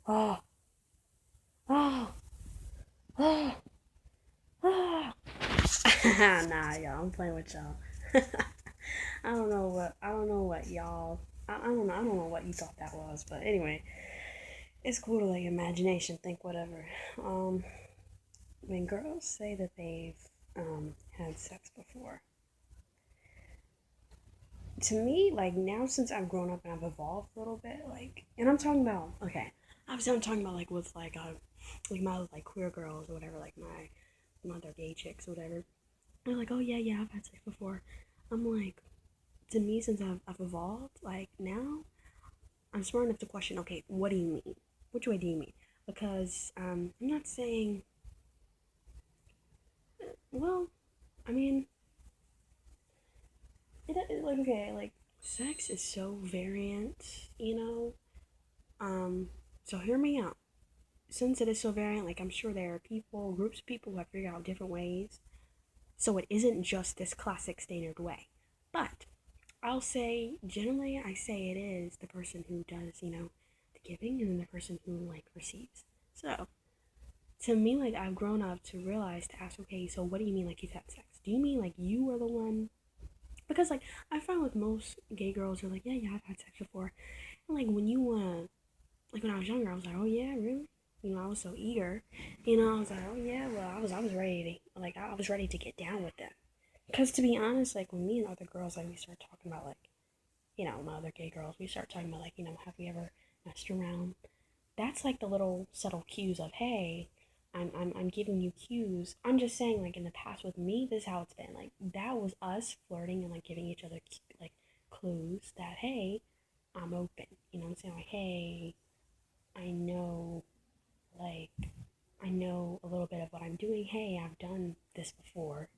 Oh, oh, oh, oh. Nah, y'all, I'm playing with y'all. I don't know what y'all. I don't know what you thought that was, but anyway, it's cool to like imagination, think whatever. Um, when girls say that they've had sex before, to me, like now since I've grown up and I've evolved a little bit, like, and I'm talking about okay, obviously I'm talking about like with like my like queer girls or whatever, like my other gay chicks or whatever. They're like, oh yeah, yeah, I've had sex before. I'm like, to me, since I've evolved, like now I'm smart enough to question, okay, what do you mean? Which way do you mean? Because I'm not saying, well, I mean, like okay, like sex is so variant, you know. So hear me out. Since it is so variant, like I'm sure there are people, groups of people who have figured out different ways. So it isn't just this classic standard way. But I'll say, generally, I say it is the person who does, the giving and then the person who, like, receives. So, to me, like, I've grown up to realize to ask, okay, so what do you mean, like, you've had sex? Do you mean, like, you were the one? Because, like, I find with most gay girls, they're like, yeah, yeah, I've had sex before. And, like, like, when I was younger, I was like, oh, yeah, really? I was so eager. I was like, oh, yeah, well, I was ready to, like, I was ready to get down with them. Because, to be honest, like, when me and other girls, like, we start talking about, like, my other gay girls, we start talking about like, have we ever messed around? That's like the little subtle cues of, hey, I'm giving you cues. I'm just saying, like in the past with me, this is how it's been. Like that was us flirting and like giving each other like clues that, hey, I'm open. You know what I'm saying? Like, hey, I know, like, I know a little bit of what I'm doing. Hey, I've done this before,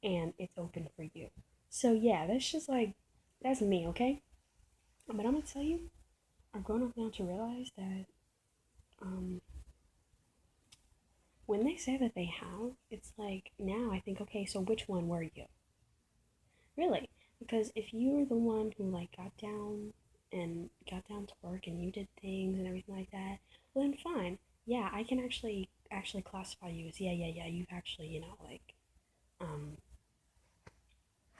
and it's open for you. So yeah, that's just like that's me, okay? But I'm gonna tell you, I've grown up now to realize that um, when they say that they have, it's like now I think, okay, so which one were you? Really? Because if you were the one who like got down to work and you did things and everything like that, well then fine. Yeah, I can actually classify you as yeah, yeah, yeah, you've actually, like um,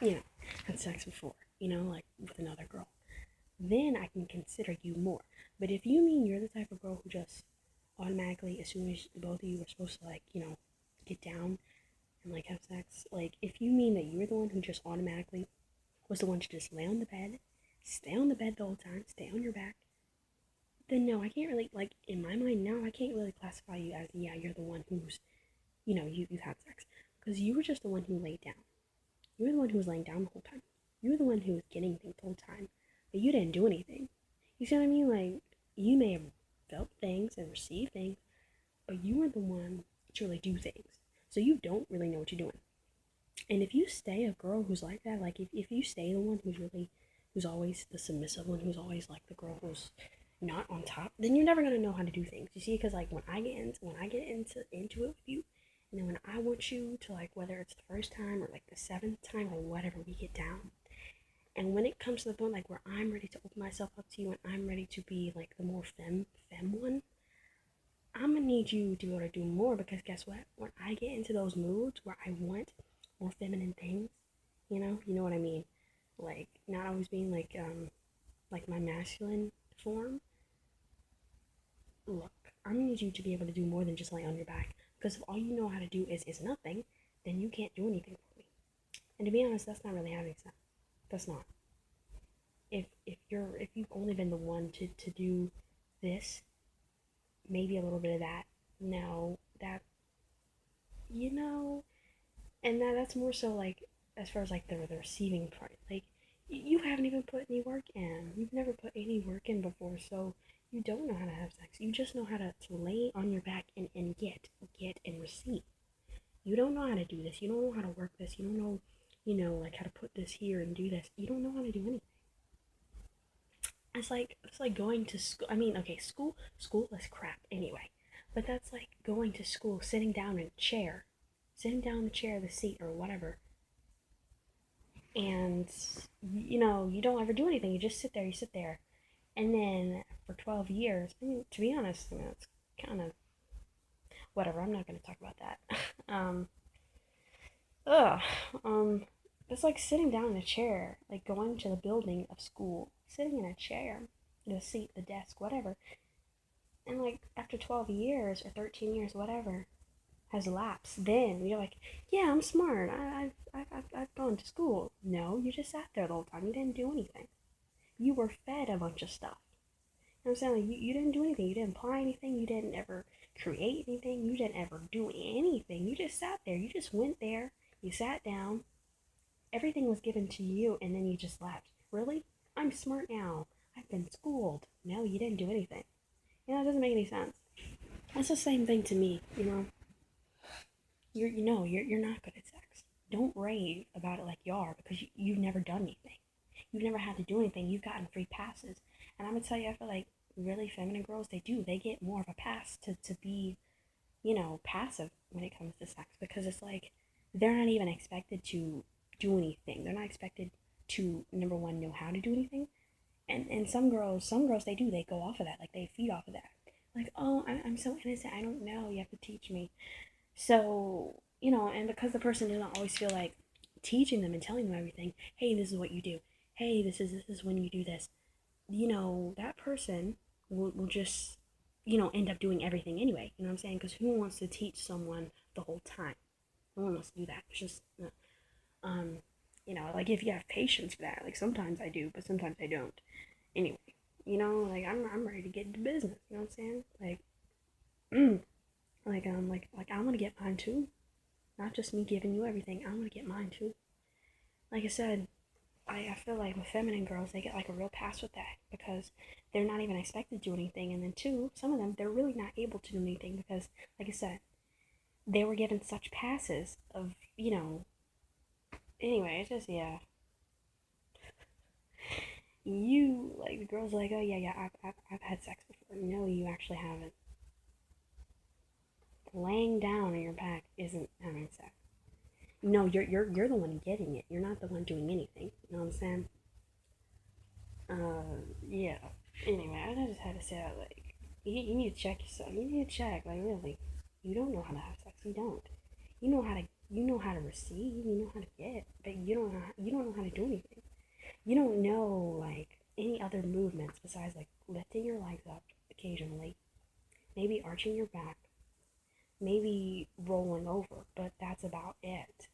you know, had sex before, like with another girl. Then I can consider you more. But if you mean you're the type of girl who just automatically, as soon as both of you were supposed to like, get down and like have sex, like if you mean that you're the one who just automatically was the one to just lay on the bed, stay on the bed the whole time, stay on your back, then no, I can't really like in my mind now I can't really classify you as yeah, you're the one who's you had sex because you were just the one who laid down. You were the one who was laying down the whole time. You were the one who was getting things the whole time, but you didn't do anything. You see what I mean? Like you may have felt things and received things, but you are the one to really do things. So you don't really know what you're doing. And if you stay a girl who's like that, like if you stay the one who's always the submissive one, who's always like the girl who's not on top, then you're never gonna know how to do things. You see, because like when I get into it with you, and then when I want you to like whether it's the first time or like the seventh time or whatever, we get down. And when it comes to the point like where I'm ready to open myself up to you and I'm ready to be like the more femme one, I'm gonna need you to be able to do more because guess what? When I get into those moods where I want more feminine things, you know what I mean? Like not always being like my masculine form. Look, I'm gonna need you to be able to do more than just lay on your back. Because if all you know how to do is nothing, then you can't do anything for me. And to be honest, that's not really having sense. That's not. If you've only been the one to do this, maybe a little bit of that. No, that you know and that's more so like as far as like the receiving part like you haven't even put any work in, you've never put any work in before, so you don't know how to have sex, you just know how to lay on your back and get and receive. You don't know how to do this, you don't know how to work this, you don't know like how to put this here and do this, you don't know how to do anything. It's like going to school. I mean, okay, school is crap anyway, but that's like going to school, sitting down in the chair, the seat, or whatever, and you don't ever do anything. You just sit there. You sit there, And then for 12 years, I mean, to be honest, I mean, it's kind of whatever. I'm not going to talk about that. Ugh. Um, it's like sitting down in a chair, like going to the building of school, sitting in a chair, the seat, the desk, whatever. And like after 12 years or 13 years, whatever, has elapsed, then you're like, yeah, I'm smart. I've gone to school. No, you just sat there the whole time. You didn't do anything. You were fed a bunch of stuff. You know what I'm saying? Like, you didn't do anything. You didn't apply anything. You didn't ever create anything. You didn't ever do anything. You just sat there. You just went there. You sat down. Everything was given to you, and then you just left. Really? I'm smart now. I've been schooled. No, you didn't do anything. You know, it doesn't make any sense. That's the same thing to me, you know? You're not good at sex. Don't rave about it like you are because you've never done anything. You've never had to do anything. You've gotten free passes. And I'm gonna tell you, I feel like really feminine girls, they do. They get more of a pass to be, passive when it comes to sex because it's like they're not even expected to do anything. They're not expected to number one know how to do anything. And some girls they do. They go off of that. Like they feed off of that. Like, oh, I'm so innocent. I don't know. You have to teach me. So, and because the person doesn't always feel like teaching them and telling them everything, hey, this is what you do. Hey, this is when you do this. That person will just, end up doing everything anyway. You know what I'm saying? Because who wants to teach someone the whole time? No one wants to do that. It's just, um, like if you have patience for that, like sometimes I do, but sometimes I don't. Anyway, like I'm ready to get into business. You know what I'm saying? Like, like I want to get mine too. Not just me giving you everything. I want to get mine too. Like I said, I feel like with feminine girls, they get like a real pass with that because they're not even expected to do anything. And then two, some of them, they're really not able to do anything because, like I said, they were given such passes of, anyway, it's just, yeah. Like, the girl's like, oh, yeah, yeah, I've had sex before. No, you actually haven't. Laying down on your back isn't having sex. No, you're the one getting it. You're not the one doing anything. You know what I'm saying? Yeah. Anyway, I just had to say that, like, you need to check yourself. You need to check, like, really. You don't know how to have sex. You don't. You know how to receive. You know how to get, but you don't know how to do anything. You don't know like any other movements besides like lifting your legs up occasionally, maybe arching your back, maybe rolling over, but that's about it.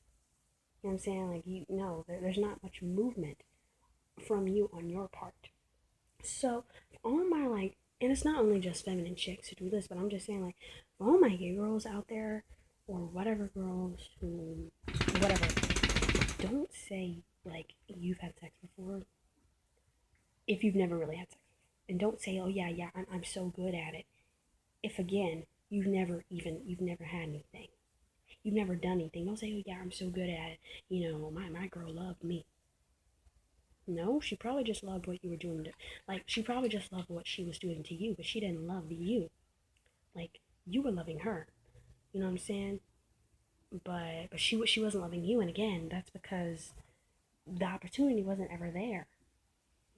You know what I'm saying? Like you know, there's not much movement from you on your part. So all my like, and it's not only just feminine chicks who do this, but I'm just saying like all my gay girls out there, or whatever girls who, whatever, don't say like you've had sex before if you've never really had sex. And don't say, oh yeah, yeah, I'm so good at it. If again, you've never had anything. You've never done anything. Don't say, oh yeah, I'm so good at it. My girl loved me. No, she probably just loved what you were doing to, like, she probably just loved what she was doing to you, but she didn't love you. Like, you were loving her. You know what I'm saying? But she wasn't loving you, and again, that's because the opportunity wasn't ever there.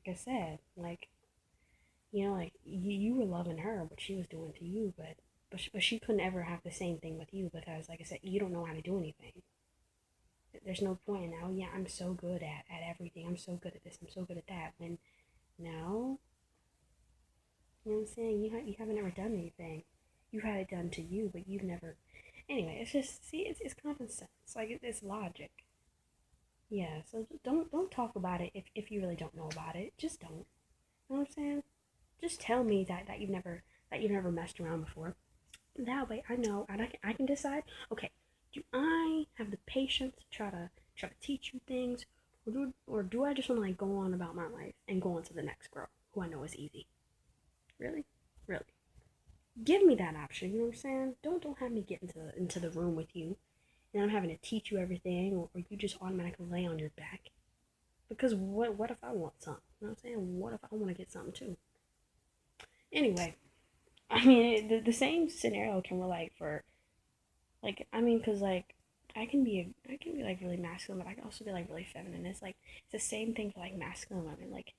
Like I said, like like you were loving her, what she was doing to you, but she couldn't ever have the same thing with you because, like I said, you don't know how to do anything. There's no point in, oh yeah, I'm so good at everything. I'm so good at this. I'm so good at that. When no, you know what I'm saying? You haven't ever done anything. You've had it done to you, but you've never. Anyway, it's just see, it's common sense. Like it's logic. Yeah. So don't talk about it if you really don't know about it. Just don't. You know what I'm saying? Just tell me that you've never messed around before. That way I know and I can decide, okay, do I have the patience to try to teach you things, or do I just want to like go on about my life and go on to the next girl who I know is easy? Really? Really? Give me that option, you know what I'm saying? Don't have me get into the room with you and I'm having to teach you everything, or you just automatically lay on your back. Because what if I want something? You know what I'm saying? What if I want to get something too? Anyway, I mean, the same scenario can relate for, like, I mean, because, like, I can be, like, really masculine, but I can also be, like, really feminine. It's, like, it's the same thing for, like, masculine women. Like,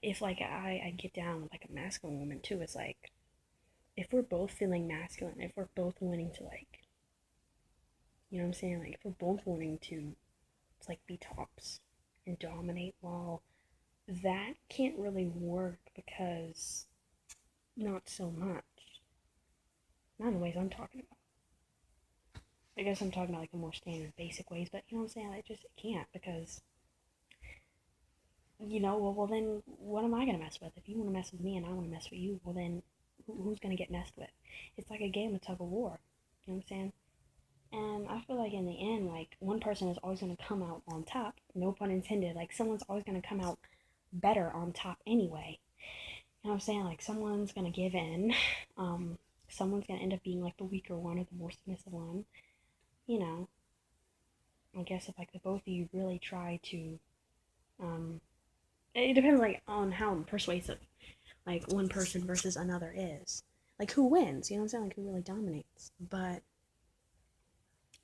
if like I get down with like a masculine woman too, it's like if we're both feeling masculine, if we're both wanting to like, you know what I'm saying, like if we're both wanting to like be tops and dominate, well, that can't really work because not so much. Not in the ways I'm talking about. I guess I'm talking about like the more standard, basic ways, but you know what I'm saying? I just it can't because well then what am I gonna mess with? If you want to mess with me and I want to mess with you, well then who's gonna get messed with? It's like a game of tug of war. You know what I'm saying? And I feel like in the end, like one person is always gonna come out on top. No pun intended. Like someone's always gonna come out better on top anyway. You know what I'm saying? Like someone's gonna give in. Um, someone's gonna end up being like the weaker one or the more submissive one. You know, I guess if like the both of you really try to, um, it depends like on how persuasive like one person versus another is. Like who wins? You know what I'm saying? Like who really dominates? But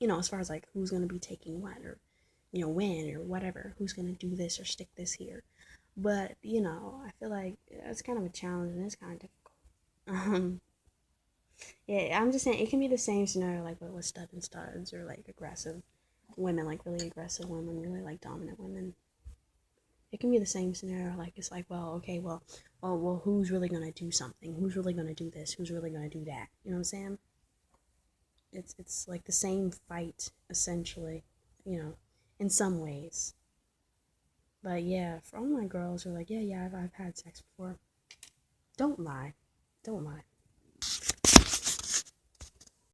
as far as like who's gonna be taking what or when or whatever, who's gonna do this or stick this here. But I feel like it's kind of a challenge and it's kind of difficult. Yeah, I'm just saying it can be the same scenario like with stud and studs or like aggressive women, like really aggressive women, really like dominant women. It can be the same scenario. Like it's like, well, okay, well, who's really gonna do something? Who's really gonna do this? Who's really gonna do that? You know what I'm saying? It's like the same fight essentially, in some ways. But yeah, for all my girls who are like, yeah, I've had sex before. Don't lie. Don't lie.